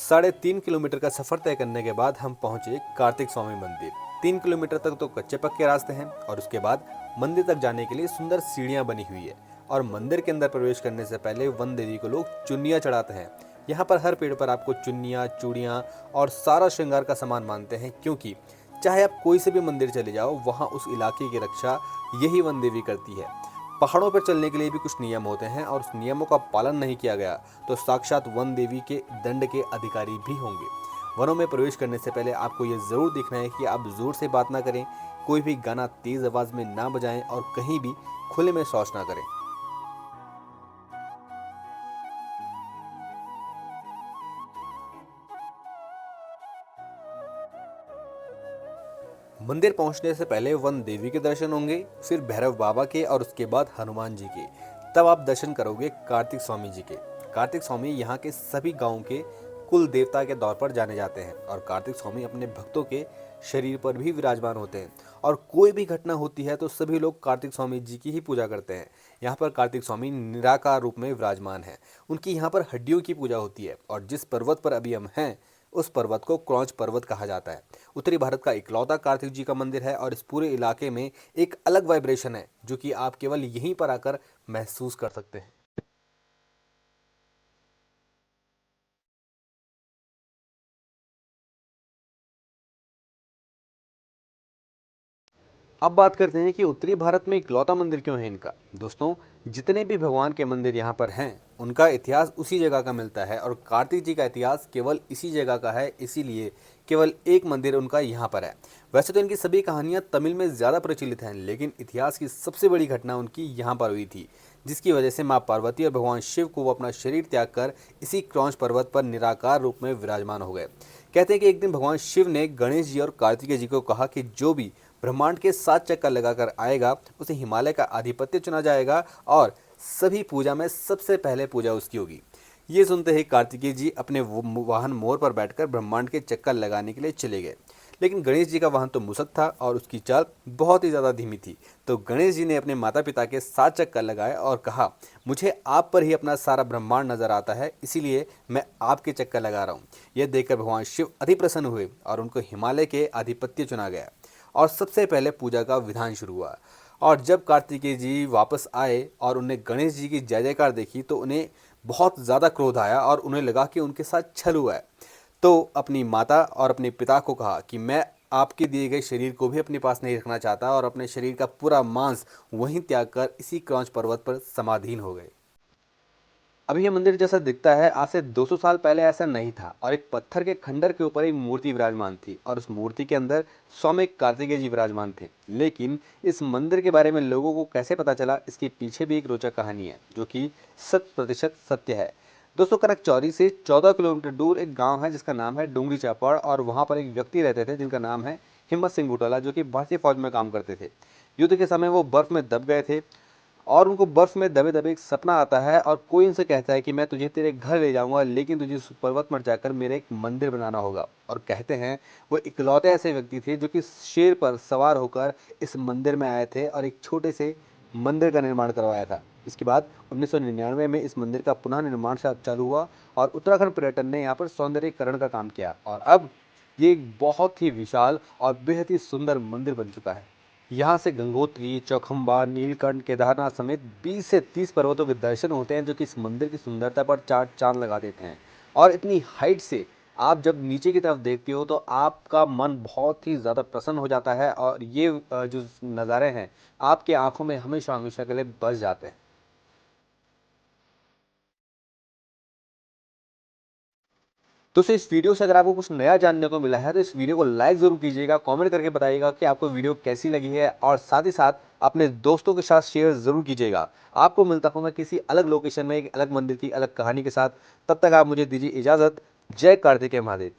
3.5 kilometre का सफर तय करने के बाद हम पहुंचे कार्तिक स्वामी मंदिर। 3 किलोमीटर तक तो कच्चे पक्के रास्ते हैं और उसके बाद मंदिर तक जाने के लिए सुंदर सीढ़ियां बनी हुई है। और मंदिर के अंदर प्रवेश करने से पहले वन देवी को लोग चुन्नियां चढ़ाते हैं। यहाँ पर हर पेड़ पर आपको चुन्नियां, चूड़ियां और सारा श्रृंगार का सामान मानते हैं, क्योंकि चाहे आप कोई से भी मंदिर चले जाओ, वहाँ उस इलाके की रक्षा यही वन देवी करती है। पहाड़ों पर चलने के लिए भी कुछ नियम होते हैं और उस नियमों का पालन नहीं किया गया तो साक्षात वन देवी के दंड के अधिकारी भी होंगे। वनों में प्रवेश करने से पहले आपको ये जरूर देखना है कि आप जोर से बात ना करें, कोई भी गाना तेज आवाज में ना बजाएं और कहीं भी खुले में शौच ना करें। मंदिर पहुंचने से पहले वन देवी के दर्शन होंगे, फिर भैरव बाबा के और उसके बाद हनुमान जी के। तब आप दर्शन करोगे कार्तिक स्वामी जी के। कार्तिक स्वामी यहाँ के सभी गांवों के कुल देवता के तौर पर जाने जाते हैं और कार्तिक स्वामी अपने भक्तों के शरीर पर भी विराजमान होते हैं। और कोई भी घटना होती है तो सभी लोग कार्तिक स्वामी जी की ही पूजा करते हैं। यहाँ पर कार्तिक स्वामी निराकार रूप में विराजमान है। उनकी यहाँ पर हड्डियों की पूजा होती है और जिस पर्वत पर अभी हम हैं उस पर्वत को क्रौंच पर्वत कहा जाता है। उत्तरी भारत का इकलौता कार्तिक जी का मंदिर है और इस पूरे इलाके में एक अलग वाइब्रेशन है जो कि आप केवल यहीं पर आकर महसूस कर सकते हैं। अब बात करते हैं कि उत्तरी भारत में इकलौता मंदिर क्यों है इनका। दोस्तों, जितने भी भगवान के मंदिर यहाँ पर हैं उनका इतिहास उसी जगह का मिलता है और कार्तिक जी का इतिहास केवल इसी जगह का है, इसीलिए केवल एक मंदिर उनका यहाँ पर है। वैसे तो इनकी सभी कहानियाँ तमिल में ज़्यादा प्रचलित हैं, लेकिन इतिहास की सबसे बड़ी घटना उनकी यहाँ पर हुई थी, जिसकी वजह से माँ पार्वती और भगवान शिव को वो अपना शरीर त्याग कर इसी क्रौंच पर्वत पर निराकार रूप में विराजमान हो गए। कहते हैं कि एक दिन भगवान शिव ने गणेश जी और कार्तिकेय जी को कहा कि जो भी ब्रह्मांड के 7 चक्कर लगाकर आएगा उसे हिमालय का आधिपत्य चुना जाएगा और सभी पूजा में सबसे पहले पूजा उसकी होगी। ये सुनते ही कार्तिकेय जी अपने वाहन मोर पर बैठकर ब्रह्मांड के चक्कर लगाने के लिए चले गए। लेकिन गणेश जी का वाहन तो मूसक था और उसकी चाल बहुत ही ज़्यादा धीमी थी। तो गणेश जी ने अपने माता पिता के 7 चक्कर लगाए और कहा, मुझे आप पर ही अपना सारा ब्रह्मांड नजर आता है, इसीलिए मैं आपके चक्कर लगा रहा हूँ। यह देखकर भगवान शिव अति प्रसन्न हुए और उनको हिमालय के आधिपत्य चुना गया और सबसे पहले पूजा का विधान शुरू हुआ। और जब कार्तिकेय जी वापस आए और उन्हें गणेश जी की जय जयकार देखी तो उन्हें बहुत ज़्यादा क्रोध आया और उन्हें लगा कि उनके साथ छल हुआ है। तो अपनी माता और अपने पिता को कहा कि मैं आपके दिए गए शरीर को भी अपने पास नहीं रखना चाहता, और अपने शरीर का पूरा मांस वहीं त्याग कर इसी क्रौंच पर्वत पर समाधीन हो गए। अभी ये मंदिर जैसा दिखता है, आज से 200 साल पहले ऐसा नहीं था और एक पत्थर के खंडर के ऊपर एक मूर्ति विराजमान थी और उस मूर्ति के अंदर स्वामी कार्तिकेय जी विराजमान थे। लेकिन इस मंदिर के बारे में लोगों को कैसे पता चला, इसके पीछे भी एक रोचक कहानी है जो कि 100% सत्य है। दोस्तों, कनकचौरी से 14 किलोमीटर दूर एक गांव है जिसका नाम है डूंगरी चापड़, और वहां पर एक व्यक्ति रहते थे जिनका नाम है हिम्मत सिंह बुटाला, जो कि भारतीय फौज में काम करते थे। युद्ध के समय वो बर्फ में दब गए थे और उनको बर्फ में दबे दबे एक सपना आता है और कोई उनसे कहता है कि मैं तुझे तेरे घर ले जाऊंगा, लेकिन तुझे उस पर्वत पर जाकर मेरे एक मंदिर बनाना होगा। और कहते हैं वो इकलौते ऐसे व्यक्ति थे जो कि शेर पर सवार होकर इस मंदिर में आए थे और एक छोटे से मंदिर का निर्माण करवाया था। इसके बाद 1999 में इस मंदिर का पुनः निर्माण चालू हुआ और उत्तराखंड पर्यटन ने यहाँ पर सौंदर्यीकरण का काम किया और अब ये एक बहुत ही विशाल और बेहद ही सुंदर मंदिर बन चुका है। यहाँ से गंगोत्री, चौखंबा, नीलकंठ, केदारनाथ समेत 20 से 30 पर्वतों के दर्शन होते हैं जो कि इस मंदिर की सुंदरता पर चार चांद लगा देते हैं। और इतनी हाइट से आप जब नीचे की तरफ देखते हो तो आपका मन बहुत ही ज़्यादा प्रसन्न हो जाता है और ये जो नज़ारे हैं आपकी आंखों में हमेशा हमेशा के लिए बस जाते हैं। तो इस वीडियो से अगर आपको कुछ नया जानने को मिला है तो इस वीडियो को लाइक ज़रूर कीजिएगा, कमेंट करके बताइएगा कि आपको वीडियो कैसी लगी है और साथ ही साथ अपने दोस्तों के साथ शेयर ज़रूर कीजिएगा। आपको मिलता हूँ मैं किसी अलग लोकेशन में एक अलग मंदिर की अलग कहानी के साथ। तब तक आप मुझे दीजिए इजाज़त। जय कार्तिकेय महादेव।